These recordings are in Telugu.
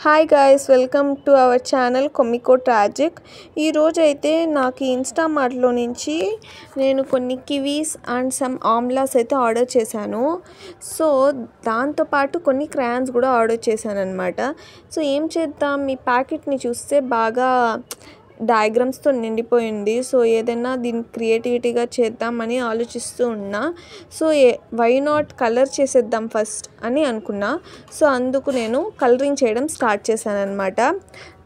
Hi guys, welcome to our channel Comico Tragic. ఈరోజు అయితే నాకు ఇన్స్టామార్ట్లో నుంచి నేను కొన్ని కివీస్ అండ్ సమ్ ఆమ్లాస్ అయితే ఆర్డర్ చేశాను. సో దాంతోపాటు కొన్ని క్రయాన్స్ కూడా ఆర్డర్ చేశాను అనమాట. సో ఏం చేద్దాం, మీ ప్యాకెట్ని చూస్తే బాగా డయాగ్రామ్స్తో నిండిపోయింది. సో ఏదైనా దీన్ని క్రియేటివిటీగా చేద్దామని ఆలోచిస్తూ ఉన్నా. సో వై నాట్ కలర్ చేసేద్దాం ఫస్ట్ అని అనుకున్నా. సో అందుకు నేను కలరింగ్ చేయడం స్టార్ట్ చేశాను అనమాట.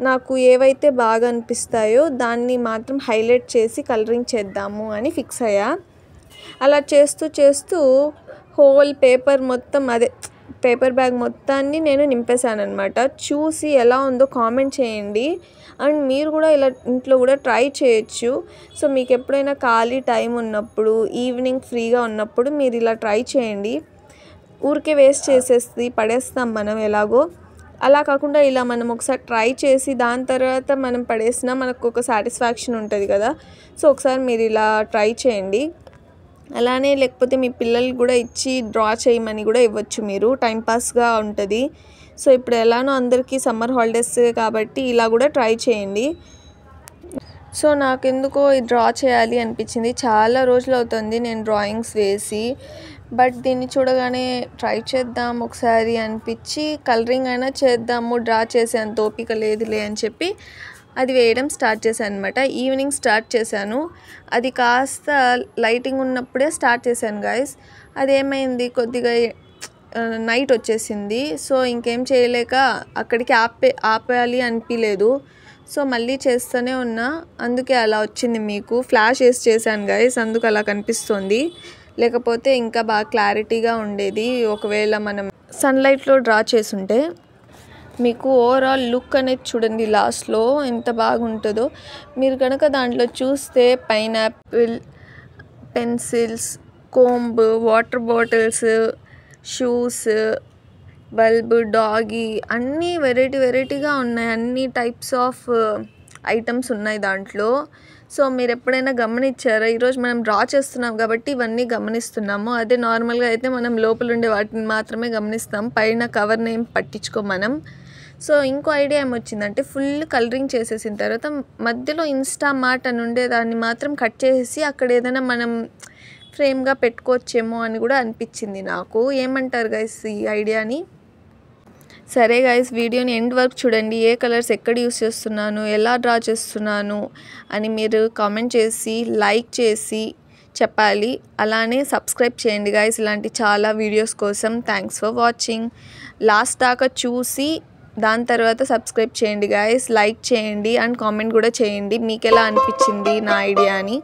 నాకు ఏవైతే బాగా అనిపిస్తాయో దాన్ని మాత్రం హైలైట్ చేసి కలరింగ్ చేద్దాము అని ఫిక్స్ అయ్యా. అలా చేస్తూ హోల్ పేపర్ మొత్తం, అదే పేపర్ బ్యాగ్ మొత్తాన్ని నేను నింపేశాను అనమాట. చూసి ఎలా ఉందో కామెంట్ చేయండి. అండ్ మీరు కూడా ఇలా ఇంట్లో కూడా ట్రై చేయొచ్చు. సో మీకు ఎప్పుడైనా ఖాళీ టైం ఉన్నప్పుడు, ఈవినింగ్ ఫ్రీగా ఉన్నప్పుడు మీరు ఇలా ట్రై చేయండి. ఊరికే వేస్ట్ చేసేసి పడేస్తాం మనం ఎలాగో. అలా కాకుండా ఇలా మనం ఒకసారి ట్రై చేసి దాని తర్వాత మనం పడేసినా మనకు ఒక సాటిస్ఫాక్షన్ ఉంటుంది కదా. సో ఒకసారి మీరు ఇలా ట్రై చేయండి. అలానే లేకపోతే మీ పిల్లలు కూడా ఇచ్చి డ్రా చేయమని కూడా ఇవ్వచ్చు మీరు, టైంపాస్గా ఉంటుంది. సో ఇప్పుడు ఎలానో అందరికీ సమ్మర్ హాలిడేస్ కాబట్టి ఇలా కూడా ట్రై చేయండి. సో నాకెందుకో ఈ డ్రా చేయాలి అనిపించింది. చాలా రోజులు అవుతుంది నేను డ్రాయింగ్స్ వేసి. బట్ దీన్ని చూడగానే ట్రై చేద్దాం ఒకసారి అనిపించి కలరింగ్ అయినా చేద్దాము, డ్రా చేసేంత ఓపిక లేదులే అని చెప్పి అది వేయడం స్టార్ట్ చేశాను అనమాట. ఈవినింగ్ స్టార్ట్ చేశాను. అది కాస్త లైటింగ్ ఉన్నప్పుడే స్టార్ట్ చేశాను గైస్. అదేమైంది, కొద్దిగా నైట్ వచ్చేసింది. సో ఇంకేం చేయలేక అక్కడికి ఆపేయాలి అనిపించలేదు. సో మళ్ళీ చేస్తూనే ఉన్నా, అందుకే అలా వచ్చింది. మీకు ఫ్లాష్ వేసి చేశాను గైస్, అందుకు అలా కనిపిస్తుంది. లేకపోతే ఇంకా బాగా క్లారిటీగా ఉండేది ఒకవేళ మనం సన్లైట్లో డ్రా చేసుంటే. మీకు ఓవరాల్ లుక్ అనేది చూడండి లాస్ట్లో ఎంత బాగుంటుందో. మీరు కనుక దాంట్లో చూస్తే pineapple, pencils, comb, water bottles, shoes, bulb, doggy అన్నీ వెరైటీగా ఉన్నాయి. అన్ని టైప్స్ ఆఫ్ ఐటమ్స్ ఉన్నాయి దాంట్లో. సో మీరు ఎప్పుడైనా గమనించారా? ఈరోజు మనం డ్రా చేస్తున్నాం కాబట్టి ఇవన్నీ గమనిస్తున్నాము. అదే నార్మల్గా అయితే మనం లోపల ఉండే వాటిని మాత్రమే గమనిస్తాం, పైన కవర్ని ఏం పట్టించుకో మనం. సో ఇంకో ఐడియా ఏమొచ్చిందంటే, ఫుల్ కలరింగ్ చేసేసిన తర్వాత మధ్యలో ఇన్స్టామార్ట్ అని ఉండే దాన్ని మాత్రం కట్ చేసేసి అక్కడ ఏదైనా మనం ఫ్రేమ్గా పెట్టుకోవచ్చేమో అని కూడా అనిపించింది నాకు. ఏమంటారు గైస్ ఈ ఐడియాని? సరే గైస్, వీడియోని ఎండ్ వరకు చూడండి. ఏ కలర్స్ ఎక్కడ యూస్ చేస్తున్నాను, ఎలా డ్రా చేస్తున్నాను అని మీరు కామెంట్ చేసి లైక్ చేసి చెప్పాలి. అలానే సబ్స్క్రైబ్ చేయండి గైస్ ఇలాంటి చాలా వీడియోస్ కోసం. Thanks for watching. లాస్ట్ దాకా చూసి దాని తర్వాత సబ్స్క్రైబ్ చేయండి గైస్, లైక్ చేయండి అండ్ కామెంట్ కూడా చేయండి మీకు ఎలా అనిపించింది నా ఐడియా అని.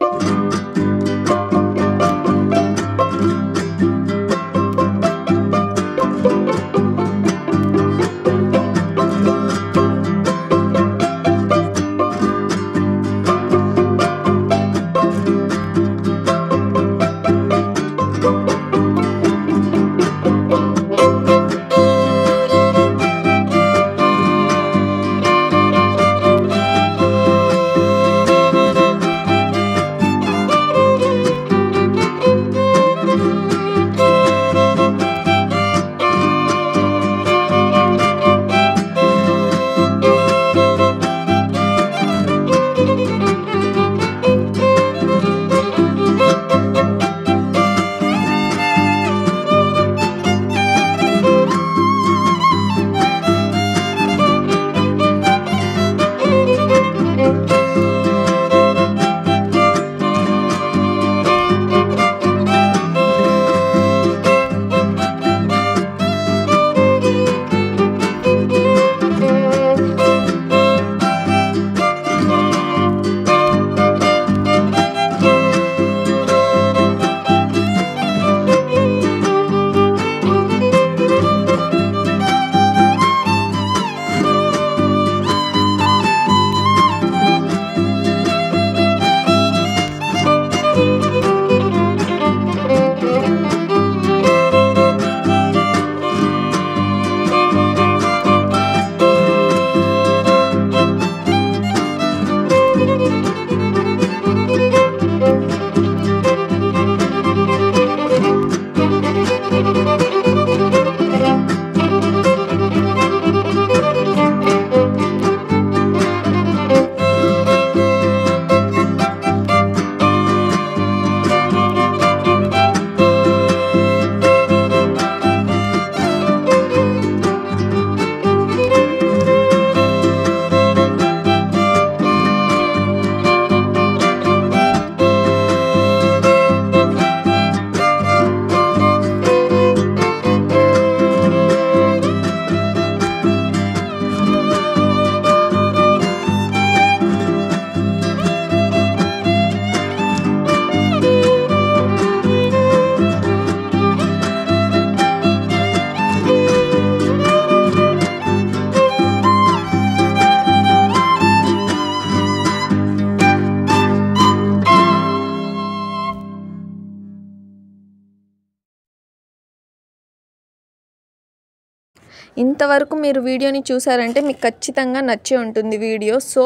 ఇంతవరకు మీరు వీడియోని చూసారంటే మీకు ఖచ్చితంగా నచ్చి ఉంటుంది వీడియో. సో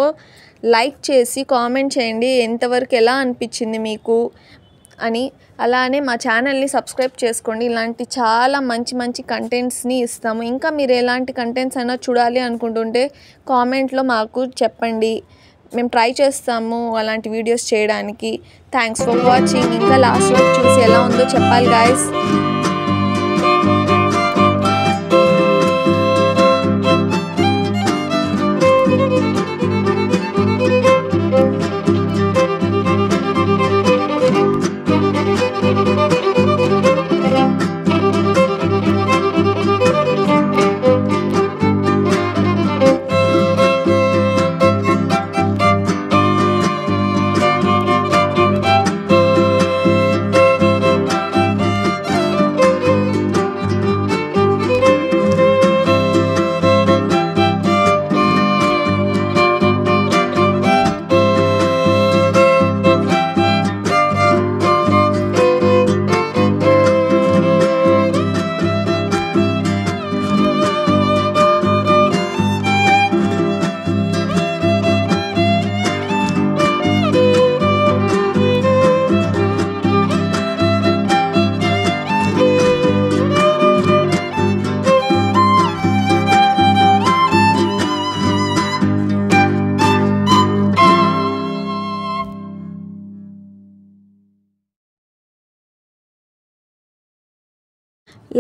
లైక్ చేసి కామెంట్ చేయండి ఎంతవరకు ఎలా అనిపించింది మీకు అని. అలానే మా ఛానల్ని సబ్స్క్రైబ్ చేసుకోండి. ఇలాంటి చాలా మంచి మంచి కంటెంట్స్ని ఇస్తాము. ఇంకా మీరు ఎలాంటి కంటెంట్స్ అయినా చూడాలి అనుకుంటుంటే కామెంట్లో మాకు చెప్పండి, మేము ట్రై చేస్తాము అలాంటి వీడియోస్ చేయడానికి. Thanks for watching. ఇంకా లాస్ట్ వరకు చూసి ఎలా ఉందో చెప్పాలి గాయస్.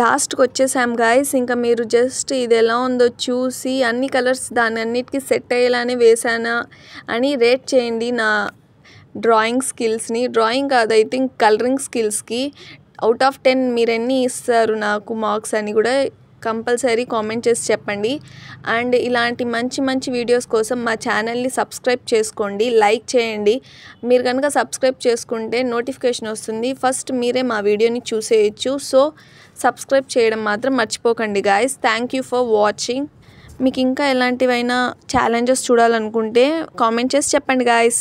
లాస్ట్కి వచ్చేసాం గాయస్. ఇంకా మీరు జస్ట్ ఇది ఎలా ఉందో చూసి అన్ని కలర్స్ దాని అన్నిటికీ సెట్ అయ్యేలానే వేసానా అని రేట్ చేయండి నా డ్రాయింగ్ స్కిల్స్ని. డ్రాయింగ్ కాదు, ఐ థింక్ కలరింగ్ స్కిల్స్కి అవుట్ ఆఫ్ 10 మీరు ఎన్ని ఇస్తారు నాకు మార్క్స్ అని కూడా కంపల్సరీ కామెంట్ చేసి చెప్పండి. అండ్ ఇలాంటి మంచి మంచి వీడియోస్ కోసం మా ఛానల్ని సబ్స్క్రైబ్ చేసుకోండి, లైక్ చేయండి. మీరు కనుక సబ్స్క్రైబ్ చేసుకుంటే నోటిఫికేషన్ వస్తుంది, ఫస్ట్ మీరే మా వీడియోని చూసేయచ్చు. సో సబ్స్క్రైబ్ చేయడం మాత్రం మర్చిపోకండి guys. Thank you for watching. మీకు ఇంకా ఎలాంటివైనా ఛాలెంజెస్ చూడాలనుకుంటే కామెంట్ చేసి చెప్పండి గాయస్.